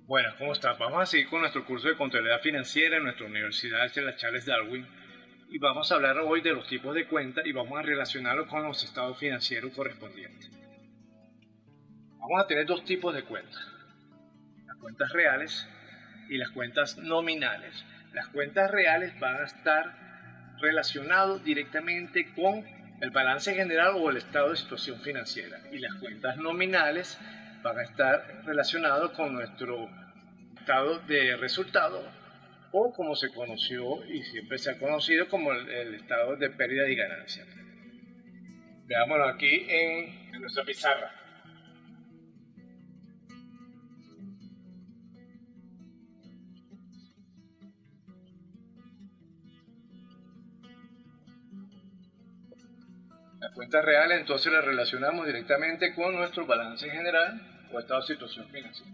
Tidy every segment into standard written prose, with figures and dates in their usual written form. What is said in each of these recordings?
Bueno, ¿cómo estás? Vamos a seguir con nuestro curso de contabilidad financiera en nuestra universidad de la Charles Darwin y vamos a hablar hoy de los tipos de cuenta y vamos a relacionarlos con los estados financieros correspondientes. Vamos a tener dos tipos de cuentas, las cuentas reales y las cuentas nominales. Las cuentas reales van a estar relacionadas directamente con el balance general o el estado de situación financiera y las cuentas nominales van a estar relacionadas con nuestro estado de resultado o como se conoció y siempre se ha conocido como el estado de pérdida y ganancia. Veámoslo aquí en nuestra pizarra. Las cuentas reales entonces las relacionamos directamente con nuestro balance general o estado de situación financiera.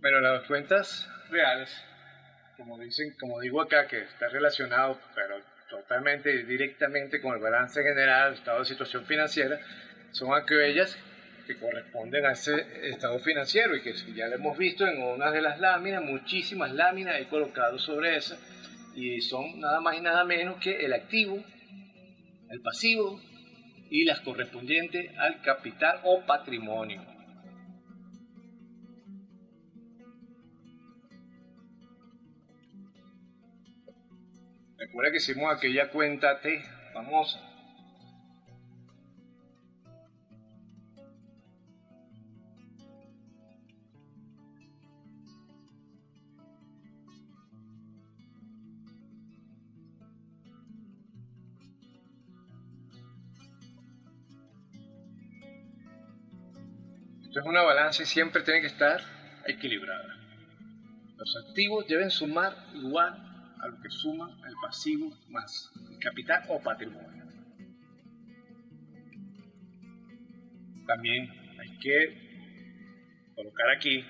Pero las cuentas reales, como digo acá, que está relacionado, pero totalmente y directamente con el balance general, estado de situación financiera, son aquellas que corresponden a ese estado financiero y que ya lo hemos visto en una de las láminas, muchísimas láminas he colocado sobre esa, y son nada más y nada menos que el activo, el pasivo y las correspondientes al capital o patrimonio. Recuerda que hicimos aquella cuenta T famosa. Esto es una balanza y siempre tiene que estar equilibrada. Los activos deben sumar igual a lo que suma el pasivo más el capital o patrimonio. También hay que colocar aquí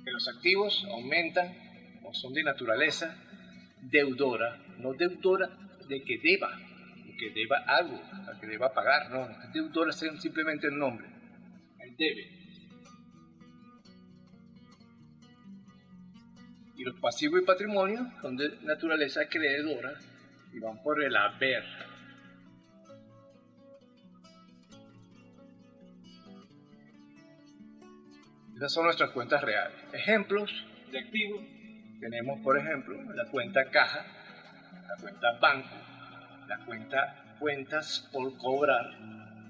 que los activos aumentan o son de naturaleza deudora, no deudora de que deba algo, que deba pagar, no, deudora es simplemente el nombre, el debe. Y los pasivos y patrimonio son de naturaleza acreedora y van por el haber. Esas son nuestras cuentas reales. Ejemplos de activos. Tenemos, por ejemplo, la cuenta caja, la cuenta banco, la cuenta cuentas por cobrar,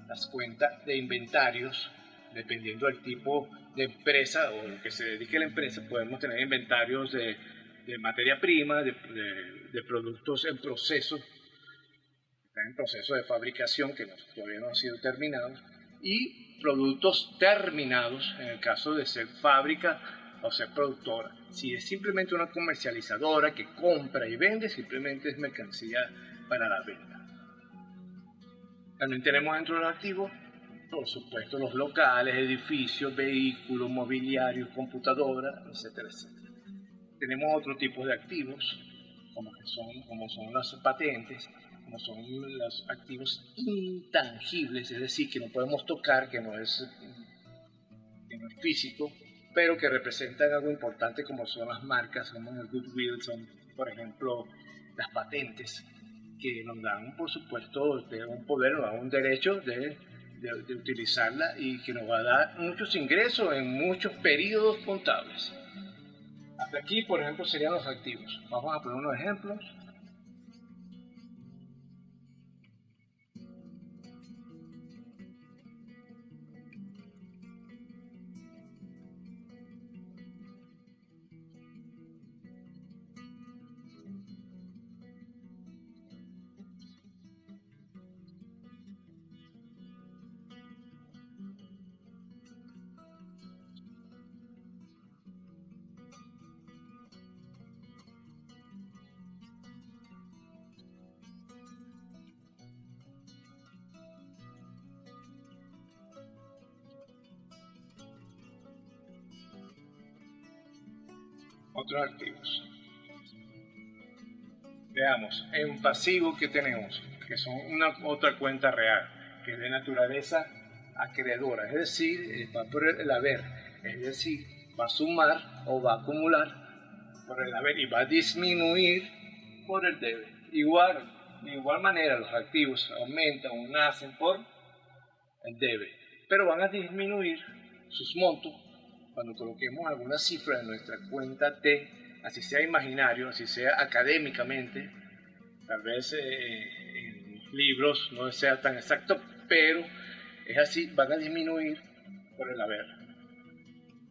las cuentas de inventarios, dependiendo del tipo de empresa o lo que se dedique a la empresa, podemos tener inventarios de materia prima, de productos en proceso, están en proceso de fabricación que todavía no han sido terminados, y productos terminados en el caso de ser fábrica o ser productora. Si es simplemente una comercializadora que compra y vende, simplemente es mercancía para la venta. También tenemos dentro de los activos, por supuesto, los locales, edificios, vehículos, mobiliarios, computadoras, etcétera, etcétera. Tenemos otro tipo de activos, como son las patentes, como son los activos intangibles, es decir, que no podemos tocar, que no es físico, pero que representan algo importante como son las marcas, como el goodwill, son por ejemplo las patentes, que nos dan por supuesto un poder, nos dan un derecho de utilizarla y que nos va a dar muchos ingresos en muchos periodos contables. Hasta aquí, por ejemplo, serían los activos. Vamos a poner unos ejemplos. Otros activos. Veamos, en pasivo que tenemos, que son una otra cuenta real, que es de naturaleza acreedora, es decir, va por el haber, es decir, va a sumar o va a acumular por el haber y va a disminuir por el debe. De igual manera, los activos aumentan o nacen por el debe, pero van a disminuir sus montos cuando coloquemos alguna cifra en nuestra cuenta T, así sea imaginario, así sea académicamente, tal vez en libros no sea tan exacto, pero es así, van a disminuir por el haber.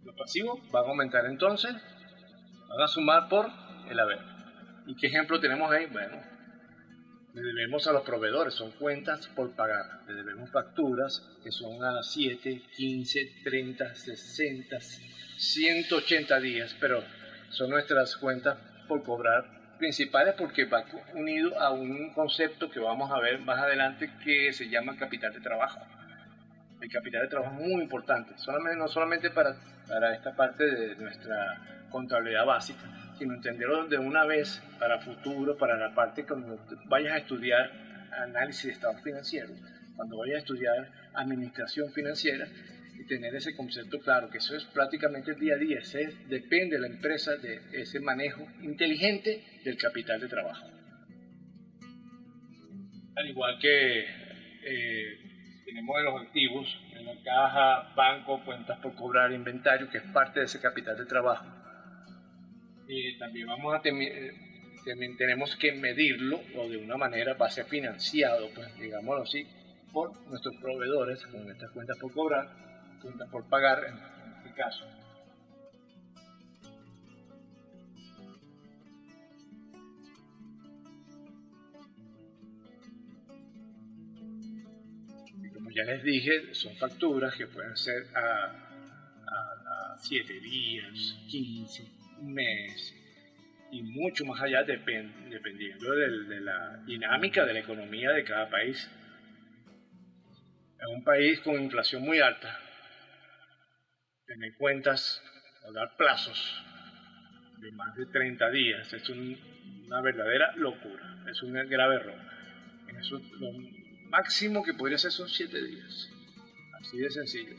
Los pasivos van a aumentar entonces, van a sumar por el haber. ¿Y qué ejemplo tenemos ahí? Bueno, le debemos a los proveedores, son cuentas por pagar. Le debemos facturas que son a 7, 15, 30, 60, 180 días, pero son nuestras cuentas por cobrar principales porque va unido a un concepto que vamos a ver más adelante que se llama capital de trabajo. El capital de trabajo es muy importante, no solamente para esta parte de nuestra contabilidad básica, sino entenderlo de una vez para futuro, para la parte cuando vayas a estudiar análisis de estados financieros, cuando vayas a estudiar administración financiera, y tener ese concepto claro, que eso es prácticamente el día a día, depende de la empresa de ese manejo inteligente del capital de trabajo. Al igual que tenemos en los activos, en la caja, banco, cuentas por cobrar, inventario, que es parte de ese capital de trabajo. También también tenemos que medirlo, o de una manera va a ser financiado, pues digámoslo así, por nuestros proveedores, con estas cuentas por cobrar, cuentas por pagar en este caso. Ya les dije, son facturas que pueden ser a 7 días, 15, un mes y mucho más allá dependiendo de la dinámica de la economía de cada país. En un país con inflación muy alta, tener cuentas o dar plazos de más de 30 días es una verdadera locura, es un grave error. Eso, lo máximo que podría ser son 7 días, así de sencillo.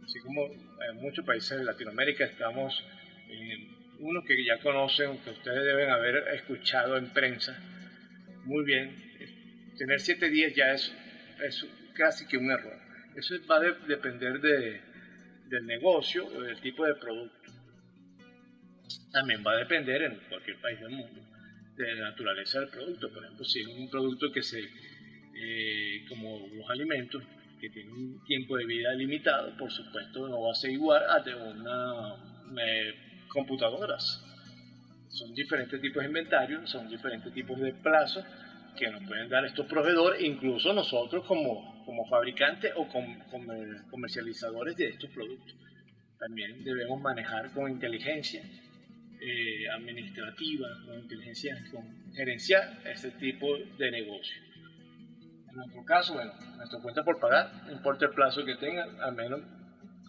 Así como en muchos países de Latinoamérica estamos en uno que ya conocen, que ustedes deben haber escuchado en prensa, muy bien, tener 7 días ya es casi que un error. Eso va a depender del negocio o del tipo de producto. También va a depender en cualquier país del mundo de la naturaleza del producto. Por ejemplo, si es un producto que como los alimentos, que tienen un tiempo de vida limitado, por supuesto no va a ser igual a de computadoras. Son diferentes tipos de inventarios, son diferentes tipos de plazos que nos pueden dar estos proveedores, incluso nosotros como fabricantes o comercializadores de estos productos. También debemos manejar con inteligencia administrativa, con inteligencia gerencial ese tipo de negocio. En nuestro caso, bueno, nuestra cuenta por pagar, no importa el plazo que tenga, al menos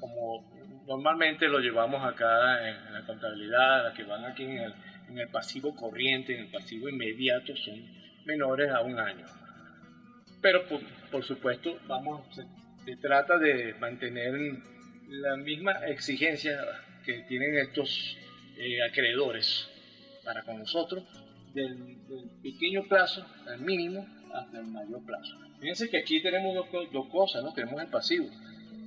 como normalmente lo llevamos acá en la contabilidad, las que van aquí en el pasivo corriente, en el pasivo inmediato, son menores a un año. Pero por supuesto, se trata de mantener la misma exigencia que tienen estos acreedores para con nosotros, del pequeño plazo al mínimo hasta el mayor plazo. Fíjense que aquí tenemos dos cosas, ¿no? Tenemos el pasivo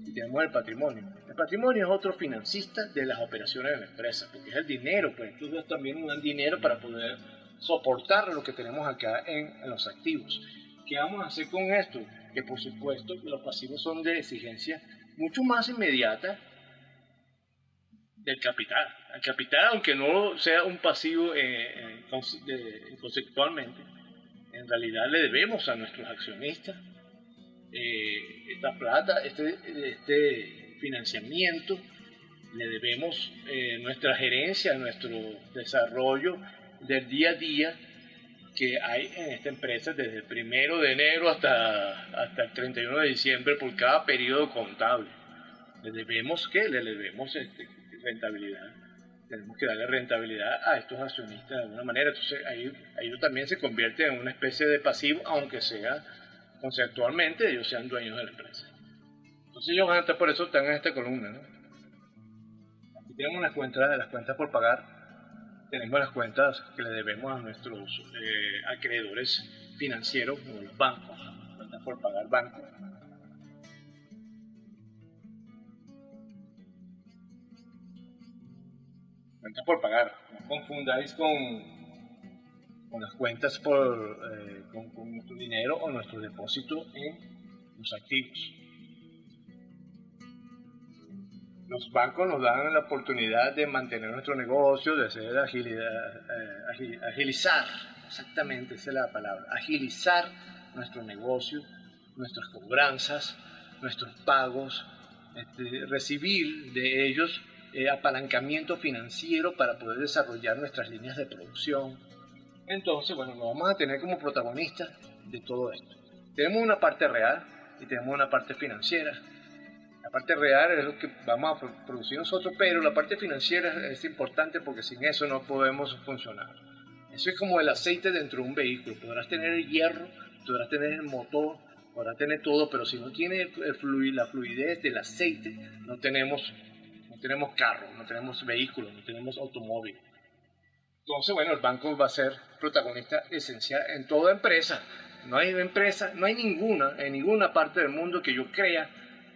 y tenemos el patrimonio. El patrimonio es otro financista de las operaciones de la empresa, porque es el dinero, pues entonces también nos dan dinero para poder soportar lo que tenemos acá en los activos. ¿Qué vamos a hacer con esto? Que por supuesto los pasivos son de exigencia mucho más inmediata del capital. El capital, aunque no sea un pasivo conceptualmente, en realidad le debemos a nuestros accionistas esta plata, este financiamiento, le debemos nuestra gerencia, nuestro desarrollo del día a día que hay en esta empresa desde el 1 de enero hasta el 31 de diciembre por cada periodo contable. Le debemos rentabilidad. tenemos que darle rentabilidad a estos accionistas de alguna manera. Entonces ahí también se convierte en una especie de pasivo, aunque sea conceptualmente ellos sean dueños de la empresa. Entonces ellos van a estar, por eso están en esta columna, ¿no? Aquí tenemos las cuentas por pagar, tenemos las cuentas que le debemos a nuestros acreedores financieros, como los bancos, cuentas por pagar bancos. Cuentas por pagar, no confundáis con las cuentas con nuestro dinero o nuestro depósito en los activos. Los bancos nos dan la oportunidad de mantener nuestro negocio, de hacer agilizar, exactamente esa es la palabra, agilizar nuestro negocio, nuestras cobranzas, nuestros pagos, recibir de ellos apalancamiento financiero para poder desarrollar nuestras líneas de producción. Entonces, bueno, nos vamos a tener como protagonistas de todo esto. Tenemos una parte real y tenemos una parte financiera. La parte real es lo que vamos a producir nosotros, pero la parte financiera es importante porque sin eso no podemos funcionar. Eso es como el aceite dentro de un vehículo. Podrás tener el hierro, podrás tener el motor, podrás tener todo, pero si no tiene la fluidez del aceite, no tenemos carro, no tenemos vehículo, no tenemos automóvil. Entonces, bueno, el banco va a ser protagonista esencial en toda empresa. No hay empresa, no hay ninguna, en ninguna parte del mundo que yo crea,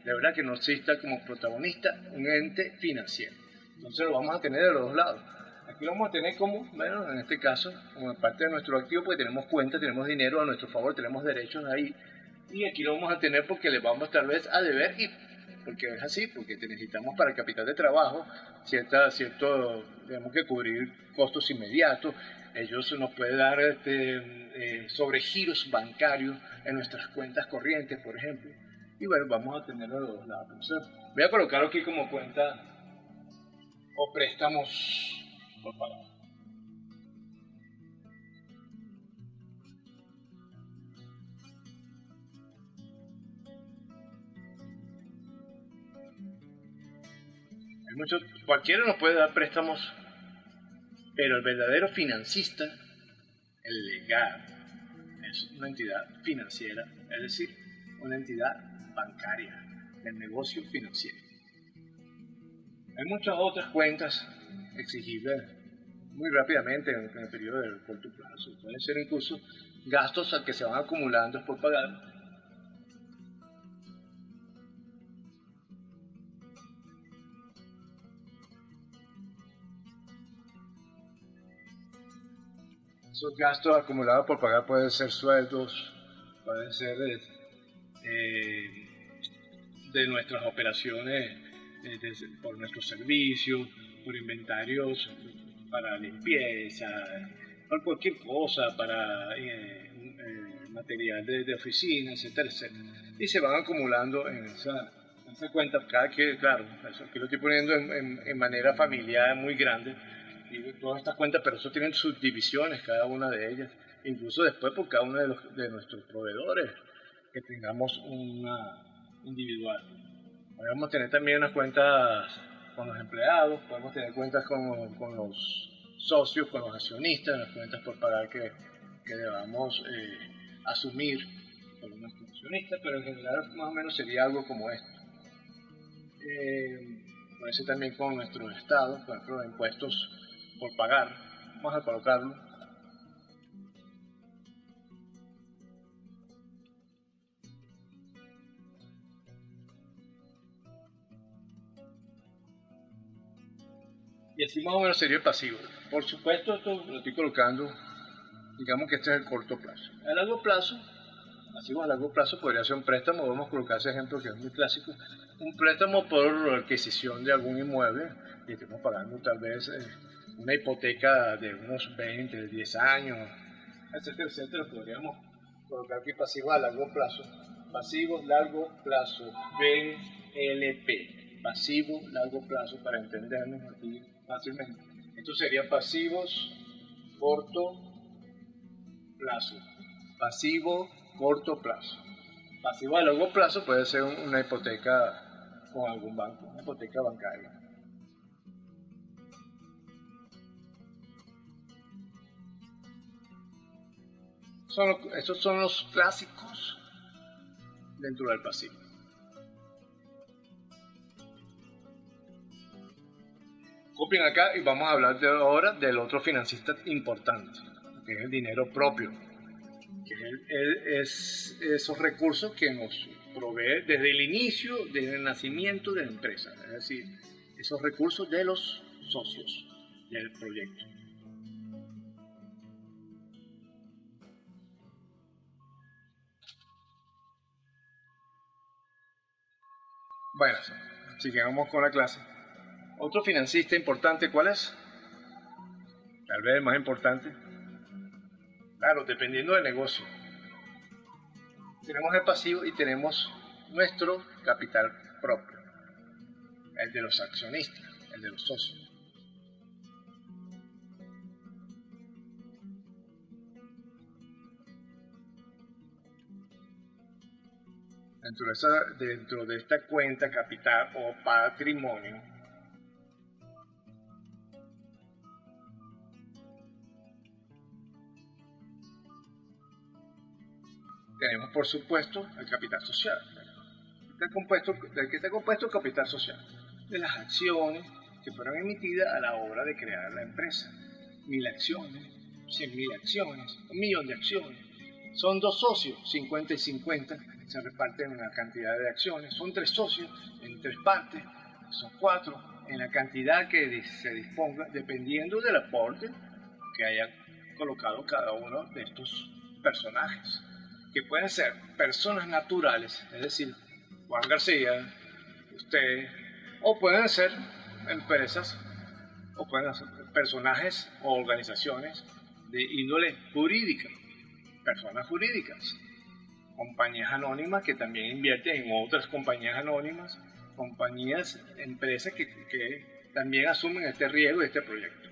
de verdad, que no exista como protagonista un ente financiero. Entonces lo vamos a tener de los dos lados. Aquí lo vamos a tener como, bueno, en este caso, como parte de nuestro activo, porque tenemos cuentas, tenemos dinero a nuestro favor, tenemos derechos ahí. Y aquí lo vamos a tener porque le vamos tal vez a deber, y porque es así, porque te necesitamos para el capital de trabajo, tenemos que cubrir costos inmediatos. Ellos nos pueden dar sobregiros bancarios en nuestras cuentas corrientes, por ejemplo. Y bueno, vamos a tenerlo de los lados. Entonces, voy a colocarlo aquí como cuenta o préstamos por pagar. Cualquiera nos puede dar préstamos, pero el verdadero financista, el legal, es una entidad financiera, es decir, una entidad bancaria, del negocio financiero. Hay muchas otras cuentas exigibles muy rápidamente en el periodo del corto plazo. Pueden ser incluso gastos que se van acumulando por pagar. Esos gastos acumulados por pagar pueden ser sueldos, pueden ser de nuestras operaciones, por nuestros servicios, por inventarios para limpieza, por cualquier cosa, para material de oficina, etcétera, etcétera. Y se van acumulando en esa cuenta, claro, eso aquí lo estoy poniendo en manera familiar muy grande, y todas estas cuentas, pero eso tienen subdivisiones, cada una de ellas, incluso después por cada uno de nuestros proveedores, que tengamos una individual. Podemos tener también unas cuentas con los empleados, podemos tener cuentas con los socios, con los accionistas, las cuentas por pagar que debamos asumir por nuestros accionistas, pero en general más o menos sería algo como esto. Puede ser también con nuestros estados, por ejemplo, impuestos por pagar. Vamos a colocarlo. Y así más o menos sería el pasivo. Por supuesto, esto lo estoy colocando, digamos que este es el corto plazo. A largo plazo, pasivos a largo plazo podría ser un préstamo, vamos a colocar ese ejemplo que es muy clásico, un préstamo por adquisición de algún inmueble, y estamos pagando tal vez una hipoteca de unos 20, 10 años, etcétera, etcétera. Podríamos colocar aquí pasivos a largo plazo. Pasivos largo plazo, BLP, pasivo largo plazo, para entendernos aquí fácilmente. Estos serían pasivos corto plazo, pasivo corto plazo. Pasivo a largo plazo puede ser una hipoteca con algún banco, una hipoteca bancaria. Estos son los clásicos dentro del pasivo. Copien acá y vamos a hablar ahora del otro financista importante, que es el dinero propio, que es esos recursos que nos provee desde el inicio, desde el nacimiento de la empresa, es decir, esos recursos de los socios del proyecto. Bueno, así que vamos con la clase. Otro financista importante, ¿cuál es? Tal vez el más importante. Claro, dependiendo del negocio. Tenemos el pasivo y tenemos nuestro capital propio, el de los accionistas, el de los socios. Dentro de esta cuenta capital o patrimonio, tenemos por supuesto el capital social, del que está compuesto el capital social, de las acciones que fueron emitidas a la hora de crear la empresa. 1000 acciones, 100.000 acciones, 1.000.000 de acciones. Son dos socios, 50 y 50, se reparten una cantidad de acciones. Son tres socios en tres partes, son 4 en la cantidad que se disponga, dependiendo del aporte que haya colocado cada uno de estos personajes, que pueden ser personas naturales, es decir, Juan García, usted, o pueden ser empresas, o pueden ser personajes o organizaciones de índole jurídica, personas jurídicas, compañías anónimas que también invierten en otras compañías anónimas, compañías, empresas que también asumen este riesgo y este proyecto.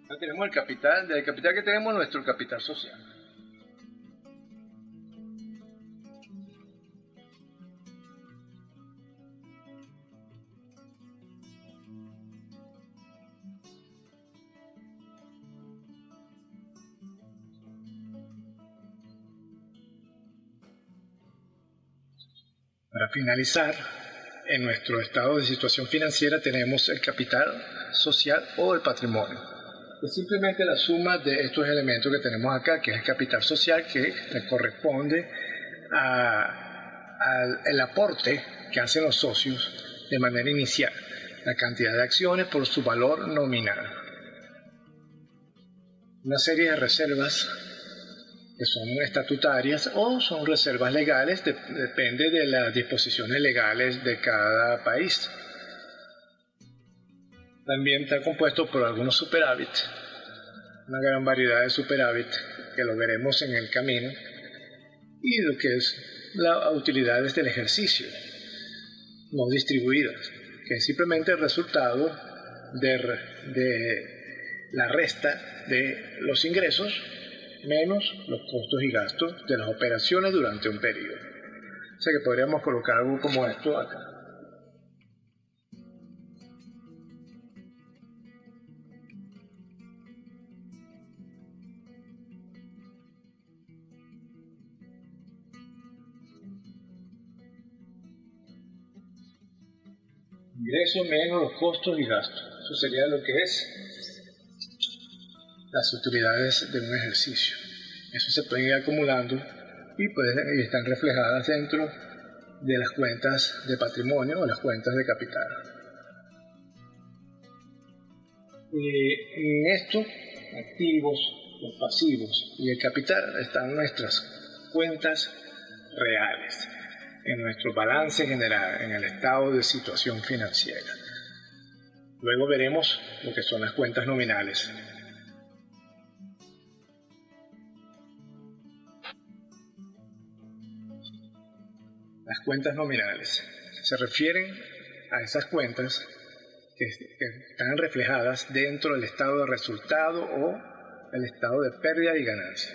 Entonces tenemos el capital, del capital que tenemos nuestro capital social. Para finalizar, en nuestro estado de situación financiera tenemos el capital social o el patrimonio. Es simplemente la suma de estos elementos que tenemos acá, que es el capital social, que le corresponde al aporte que hacen los socios de manera inicial, la cantidad de acciones por su valor nominal. Una serie de reservas que son estatutarias o son reservas legales, depende de las disposiciones legales de cada país. También está compuesto por algunos superávit, una gran variedad de superávit que lo veremos en el camino, y lo que es las utilidades del ejercicio no distribuidas, que es simplemente el resultado de la resta de los ingresos menos los costos y gastos de las operaciones durante un periodo. O sea que podríamos colocar algo como esto acá. Ingresos menos los costos y gastos. Eso sería lo que es las utilidades de un ejercicio. Eso se puede ir acumulando y están reflejadas dentro de las cuentas de patrimonio o las cuentas de capital. En esto, activos, los pasivos y el capital están nuestras cuentas reales, en nuestro balance general, en el estado de situación financiera. Luego veremos lo que son las cuentas nominales. Las cuentas nominales se refieren a esas cuentas que están reflejadas dentro del estado de resultado o el estado de pérdida y ganancia.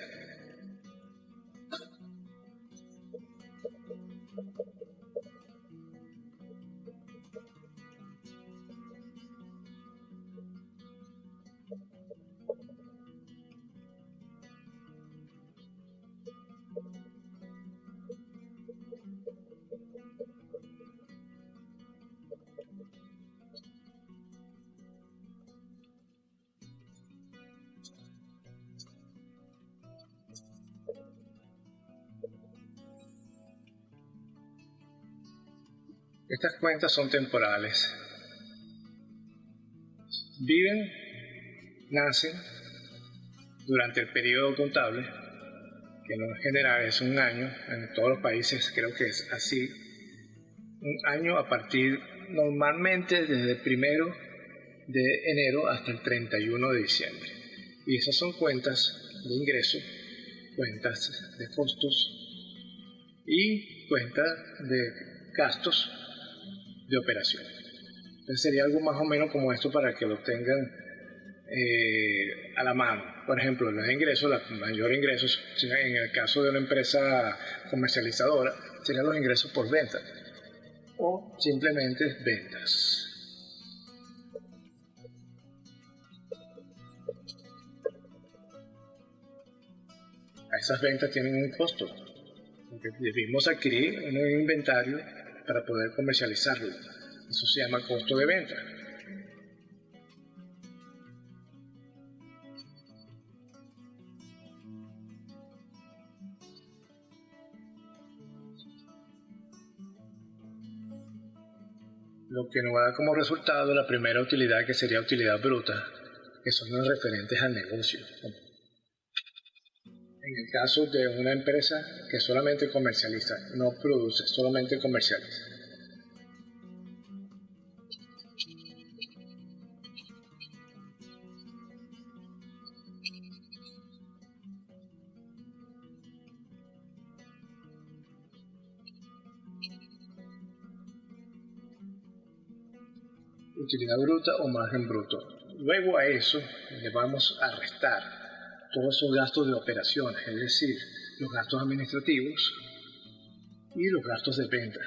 Estas cuentas son temporales. Viven, nacen durante el periodo contable, que en general es un año. En todos los países creo que es así. Un año a partir normalmente desde el 1 de enero hasta el 31 de diciembre. Y esas son cuentas de ingresos, cuentas de costos y cuentas de gastos de operación. Entonces sería algo más o menos como esto para que lo tengan a la mano. Por ejemplo, los ingresos, los mayores ingresos, en el caso de una empresa comercializadora, serían los ingresos por venta o simplemente ventas. Esas ventas tienen un costo, porque debimos adquirir un inventario para poder comercializarlo. Eso se llama costo de venta. Lo que nos va a dar como resultado la primera utilidad, que sería utilidad bruta, que son los referentes al negocio. En el caso de una empresa que solamente comercializa, no produce, solamente comercializa. Utilidad bruta o margen bruto. Luego a eso le vamos a restar todos esos gastos de operaciones, es decir, los gastos administrativos y los gastos de venta.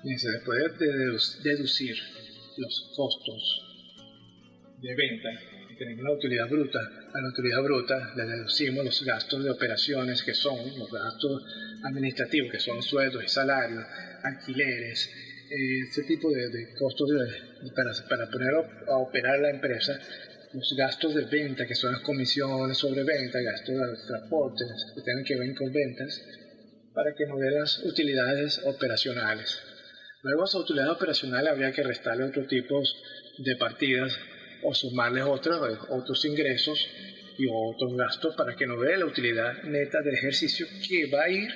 Fíjense, después de deducir los costos de venta, tenemos la utilidad bruta. A la utilidad bruta le deducimos los gastos de operaciones, que son los gastos administrativos, que son sueldos y salarios, alquileres, ese tipo de costos para poner a operar la empresa. Los gastos de venta, que son las comisiones sobre venta, gastos de transporte que tengan que ver con ventas, para que nos dé las utilidades operacionales. Luego a esas utilidades operacionales habría que restarle otros tipos de partidas o sumarles otros ingresos y otros gastos para que nos dé la utilidad neta del ejercicio, que va a ir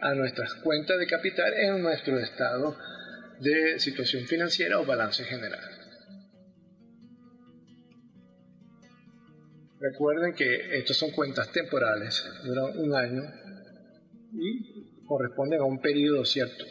a nuestras cuentas de capital en nuestro estado de situación financiera o balance general. Recuerden que estas son cuentas temporales, duran un año y corresponden a un periodo cierto.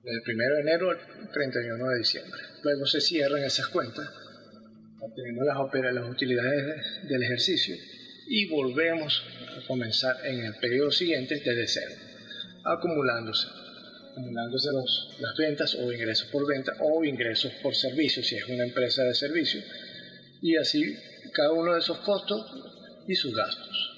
Del 1 de enero al 31 de diciembre. Luego se cierran esas cuentas, obtenemos las utilidades del ejercicio y volvemos a comenzar en el periodo siguiente desde cero, acumulándose las ventas o ingresos por venta o ingresos por servicio si es una empresa de servicio, y así cada uno de esos costos y sus gastos.